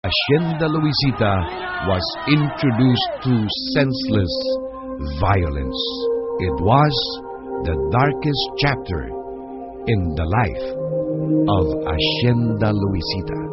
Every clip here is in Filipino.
Hacienda Luisita was introduced to senseless violence. It was the darkest chapter in the life of Hacienda Luisita.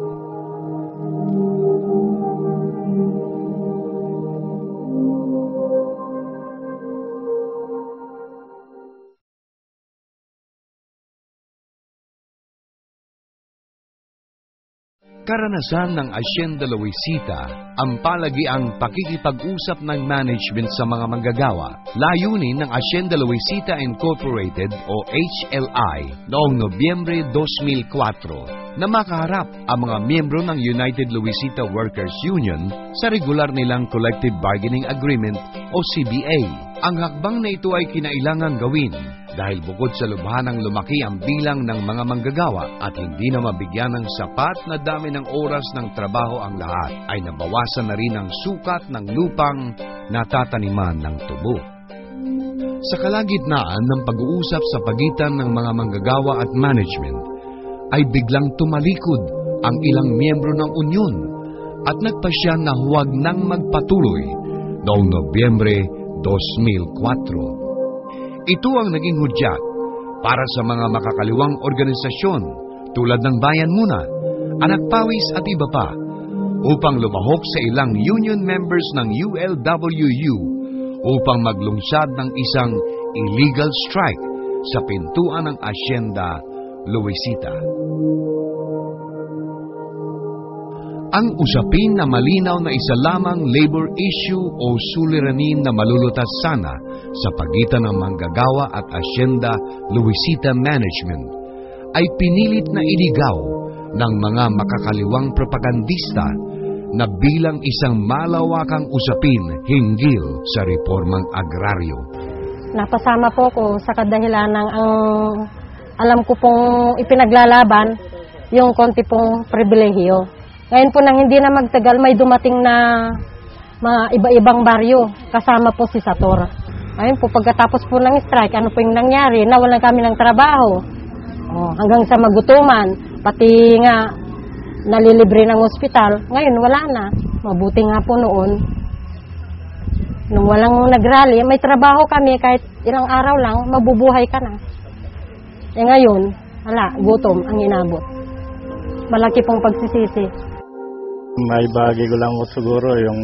Karanasan ng Hacienda Luisita ang palagiang pakikipag-usap ng management sa mga manggagawa. Layunin ng Hacienda Luisita Incorporated o HLI noong Nobyembre 2004 na makaharap ang mga miyembro ng United Luisita Workers Union sa regular nilang Collective Bargaining Agreement o CBA. Ang hakbang na ito ay kinailangang gawin dahil bukod sa lubhanang lumaki ang bilang ng mga manggagawa at hindi na mabigyan ng sapat na dami ng oras ng trabaho ang lahat, ay nabawasan na rin ang sukat ng lupang natataniman ng tubo. Sa kalagitnaan ng pag-uusap sa pagitan ng mga manggagawa at management, ay biglang tumalikod ang ilang miyembro ng unyon at nagpasya na huwag nang magpatuloy noong Nobyembre 2004. Ito ang naging hudyat para sa mga makakaliwang organisasyon tulad ng Bayan Muna, Anak Pawis at iba pa upang lumahok sa ilang union members ng ULWU upang maglungsad ng isang illegal strike sa pintuan ng Hacienda Luisita. Ang usapin na malinaw na isa lamang labor issue o suliranin na malulutas sana sa pagitan ng manggagawa at Hacienda Luisita Management ay pinilit na iligaw ng mga makakaliwang propagandista na bilang isang malawakang usapin hinggil sa reformang agraryo. Napasama po ko sa kadahilan ng alam ko pong ipinaglalaban yung konti pong pribilehiyo. Ngayon po nang hindi na magtagal, may dumating na mga iba-ibang baryo, kasama po si Sator. Ngayon po, pagkatapos po ng strike, ano po yung nangyari? Nawalan kami ng trabaho. Hanggang sa magutuman, pati nga nalilibre ng ospital. Ngayon, wala na. Mabuti nga po noon. Nung walang nagrally, may trabaho kami, kahit ilang araw lang, mabubuhay ka na. Ngayon, wala, gutom ang inabot. Malaki pong pagsisisi. May bagay ko lang po siguro yung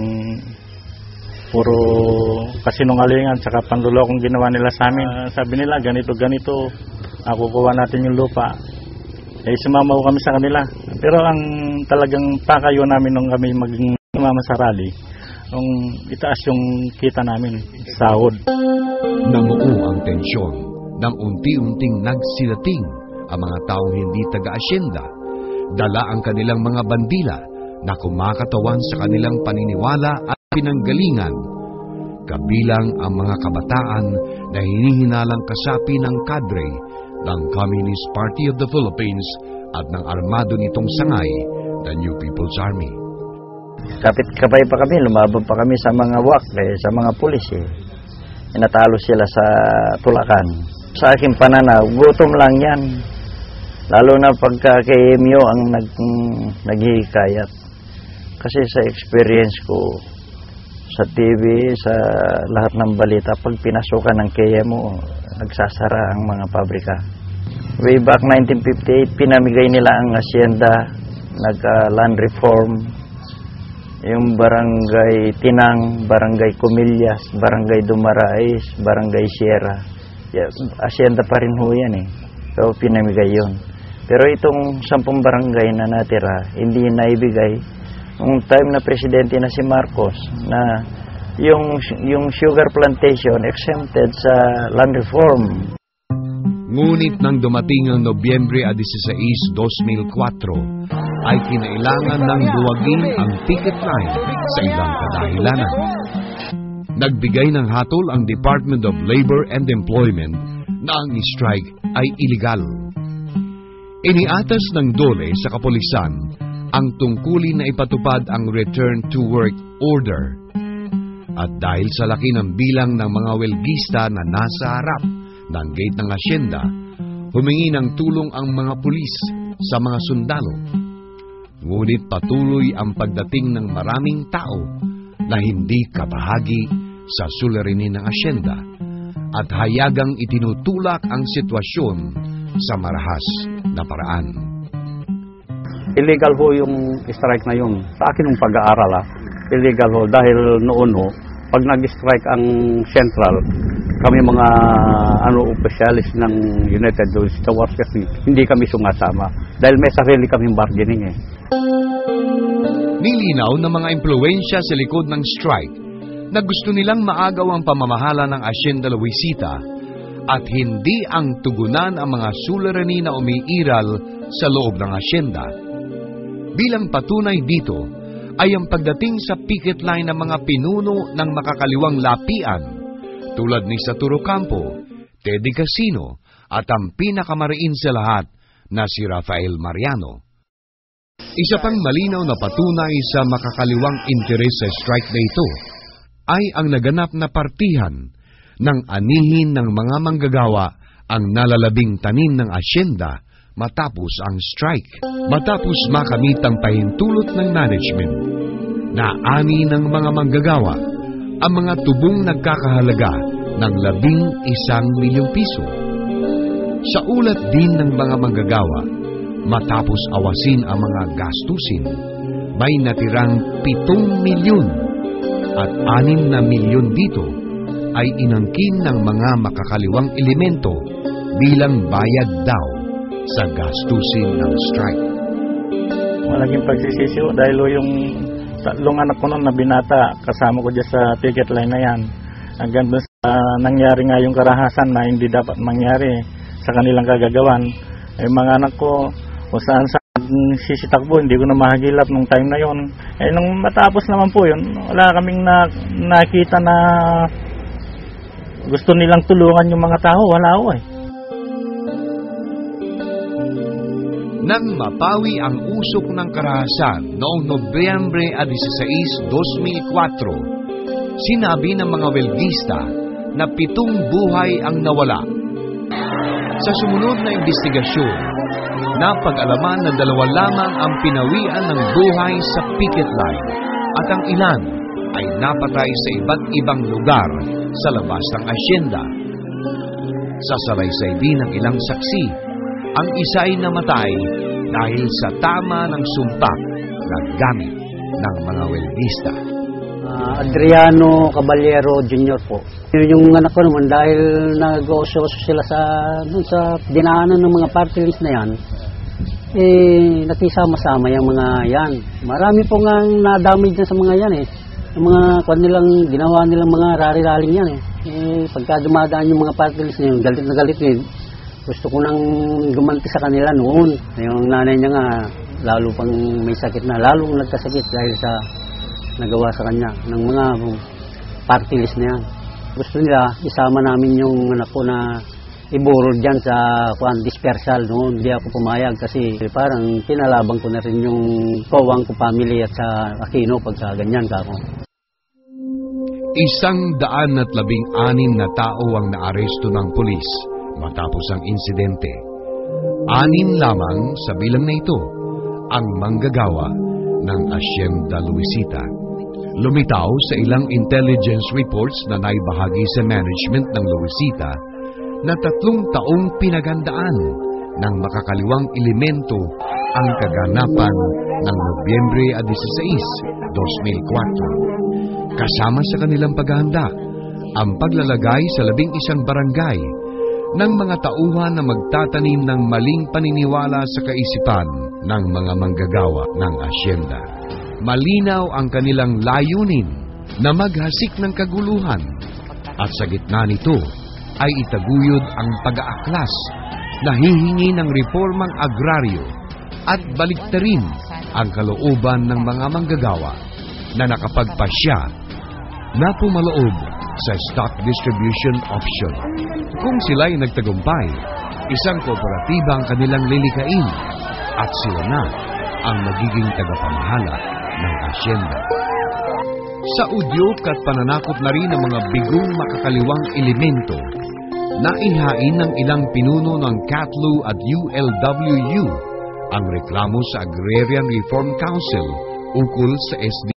puro kasinungalingan tsaka panlulokong ginawa nila sa amin. Sabi nila ganito, kukuha natin yung lupa. Sumama ko kami sa kanila. Pero ang talagang pakayo namin nung kami maging sumama sa rally, nung itaas yung kita namin, sahod. Namuo ang tensyon nang unti-unting nagsilating ang mga taong hindi taga-asyenda. Dala ang kanilang mga bandila na kumakatawan sa kanilang paniniwala at pinanggalingan, kabilang ang mga kabataan na hinihinalang kasapi ng kadre ng Communist Party of the Philippines at ng armado nitong sangay, the New People's Army. Kapit-kapay pa kami, lumaban pa kami sa mga WAC, sa mga pulis. Natalo sila sa tulakan. Sa aking pananaw, gutom lang yan. Lalo na pagka kay Emyo ang naghihikayat. Kasi sa experience ko sa TV, sa lahat ng balita, pag pinasukan ng KMO, nagsasara ang mga pabrika. Way back 1958, pinamigay nila ang hacienda, nag-land reform, yung barangay Tinang, barangay Comillas, barangay Dumarais, barangay Sierra. Hacienda pa rin ho yan eh. So pinamigay yun. Pero itong 10 barangay na natira, hindi naibigay. Nung time na presidente na si Marcos, na yung sugar plantation exempted sa land reform. Ngunit nang dumating ang Nobyembre 16, 2004, ay kinailangan ng buwagin ang picket line sa ilang kadahilanan. Nagbigay ng hatol ang Department of Labor and Employment na ang strike ay iligal. Iniatas ng DOLE sa kapulisan ang tungkulin na ipatupad ang Return to Work Order. At dahil sa laki ng bilang ng mga welgista na nasa harap ng gate ng hacienda, humingi ng tulong ang mga pulis sa mga sundalo. Ngunit patuloy ang pagdating ng maraming tao na hindi kabahagi sa suliranin ng asyenda at hayagang itinutulak ang sitwasyon sa marahas na paraan. Illegal ho yung strike na yun. Sa akin yung pag-aaral, illegal ho dahil noon ho, pag nag-strike ang Central, kami mga opisyalis ng United States Workers, hindi kami sumasama dahil may sarili kaming bargaining eh. Nilinaw ng mga impluwensya sa likod ng strike na gusto nilang maagaw ang pamamahala ng Hacienda Luisita at hindi ang tugunan ang mga suliranin na umiiral sa loob ng asyenda. Bilang patunay dito ay ang pagdating sa picket line ng mga pinuno ng makakaliwang lapian tulad ni Saturo Campo, Teddy Casino at ang pinakamariin sa lahat na si Rafael Mariano. Isa pang malinaw na patunay sa makakaliwang interes sa strike na ito ay ang naganap na partihan ng anihin ng mga manggagawa ang nalalabing tanim ng asyenda matapos ang strike. Matapos makamit ang pahintulot ng management na ani ng mga manggagawa ang mga tubong nagkakahalaga ng 11 milyong piso. Sa ulat din ng mga manggagawa, matapos awasin ang mga gastusin, may natirang 7 milyon at 6 milyon dito ay inangkin ng mga makakaliwang elemento bilang bayad daw sa gastusin ng strike. Malaking pagsisisiw dahil yung 3 anak ko noon na binata, kasama ko dyan sa ticket line na yan. Hanggang doon sa nangyari nga yung karahasan na hindi dapat mangyari sa kanilang kagagawan, ay mga anak ko, kung saan sisitakbo, hindi ko na mahagilap nung time na yon. Nung matapos naman po yun, wala kaming nakita na gusto nilang tulungan yung mga tao. Wala ho eh. Nang mapawi ang usok ng karahasan noong Nobyembre 16, 2004, sinabi ng mga welgista na 7 buhay ang nawala. Sa sumunod na investigasyon, napag-alaman na 2 lamang ang pinawian ng buhay sa picket line at ang ilan ay napatay sa iba't ibang lugar sa labas ng asyenda. Sa salaysay din ng ilang saksi, ang isa ay namatay dahil sa tama ng sumpak na gamit ng mga weldista. Adriano Caballero Jr. po. Yung anak ko naman dahil nag-oso-oso sila sa dinaanan ng mga party list na yan, nakisama-sama yung mga yan. Marami po nga na-damage na sa mga yan eh. Yung mga ginawa nilang mga rally-rallying yan eh. Pagka dumadaan yung mga party list na yun, galit na galit eh. Gusto ko nang gumanti sa kanila noon. Yung nanay niya nga, lalo pang may sakit na, lalong nagkasakit dahil sa nagawa sa kanya ng mga party list na yan. Gusto nila, isama namin yung anak ko na iburol dyan sa dispersal noon. Hindi ako pumayag kasi parang pinalabang ko na rin yung kawang ko family at sa Aquino pagka ganyan ka ako. 116 na tao ang naaresto ng pulis matapos ang insidente. 6 lamang sa bilang na ito ang manggagawa ng Hacienda Luisita. Lumitaw sa ilang intelligence reports na naibahagi sa management ng Luisita na 3 taong pinaghandaan ng makakaliwang elemento ang kaganapan ng Nobyembre 16, 2004. Kasama sa kanilang paghahanda ang paglalagay sa 11 barangay ng mga tauhan na magtatanim ng maling paniniwala sa kaisipan ng mga manggagawa ng asyenda. Malinaw ang kanilang layunin na maghasik ng kaguluhan at sa gitna nito ay itaguyod ang pag-aaklas na hihingi ng reformang agraryo at baliktarin ang kalooban ng mga manggagawa na nakapagpasya na pumaloob sa stock distribution option. Kung sila'y nagtagumpay, isang kooperatiba ang kanilang lilikain at sila na ang magiging tagapamahala ng asyenda. Sa udyok at pananakot na rin ng mga bigong makakaliwang elemento, naihain ng ilang pinuno ng CATLU at ULWU ang reklamo sa Agrarian Reform Council ukol sa SD